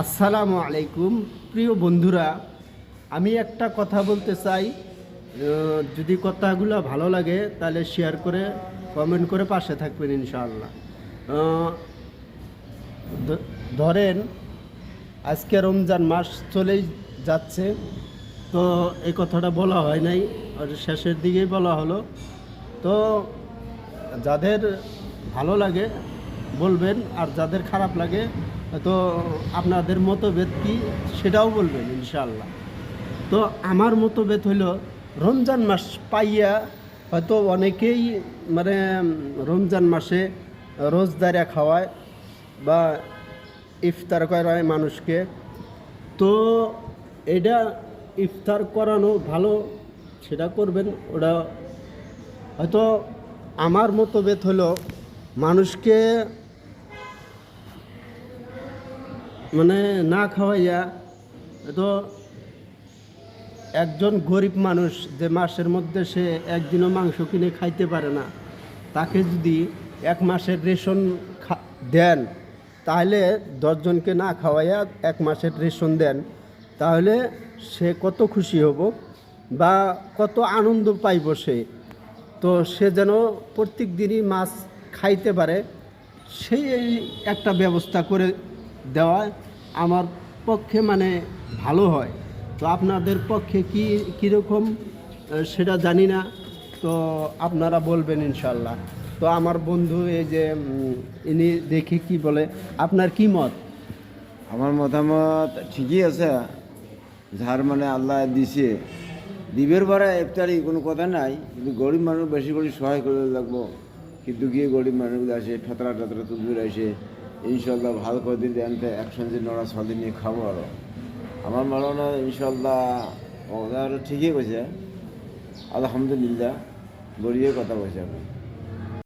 আসসালামু আলাইকুম প্রিয় বন্ধুরা, আমি একটা কথা বলতে চাই। যদি কথাগুলো ভালো লাগে তাহলে শেয়ার করে কমেন্ট করে পাশে থাকবেন ইনশাআল্লাহ। আহ, ধরেন আজকে রমজান মাস চলেই যাচ্ছে, তো এই কথাটা বলা হয় নাই, আর শেষের দিকেই বলা হলো। তো যাদের ভালো লাগে বলবেন, আর যাদের খারাপ লাগে তো আপনাদের মতভেদ কি সেটাও বলবেন ইনশাআল্লাহ। তো আমার মতভেদ হলো, রমজান মাস পাইয়া হয়তো অনেকেই মানে রমজান মাসে রোজদারা খাওয়ায় বা ইফতার করায় মানুষকে। তো এটা ইফতার করানো ভালো, সেটা করবেন। ওটা হয়তো আমার মতভেদ হলো, মানুষকে মানে না খাওয়াইয়া, তো একজন গরিব মানুষ যে মাসের মধ্যে সে একদিনও মাংস কিনে খাইতে পারে না, তাকে যদি এক মাসের রেশন দেন, তাহলে 10 জনকে না খাওয়াইয়া এক মাসের রেশন দেন, তাহলে সে কত খুশি হব বা কত আনন্দ পাইব সে। তো সে যেন প্রত্যেক দিনই মাছ খাইতে পারে, সেই একটা ব্যবস্থা করে দেওয়া আমার পক্ষে মানে ভালো হয়। তো আপনাদের পক্ষে কীরকম সেটা জানি না, তো আপনারা বলবেন ইনশাল্লাহ। তো আমার বন্ধু এই যে ইনি দেখি কি বলে, আপনার কি মত? আমার মতামত ঠিকই আছে। যার মানে আল্লাহ দিছে দিবের বারে ইফতারি কোনো কথা নাই, কিন্তু গরিব মানুষ বেশি করে সহায় করে লাগবো। কিন্তু গিয়ে গরিব মানুষগুলো আসে ঠতরা টতরা তুলবির আসে, ইনশাল্লাহ ভালো করে দিন আনতে একসঙ্গে নড়া ছদিন নিয়ে খাবো। আরও আমার মনে হয় ইনশাল্লাহ ওরা ঠিকই কইছে, আলহামদুলিল্লাহ গড়িয়ে কথা বলছে। আমি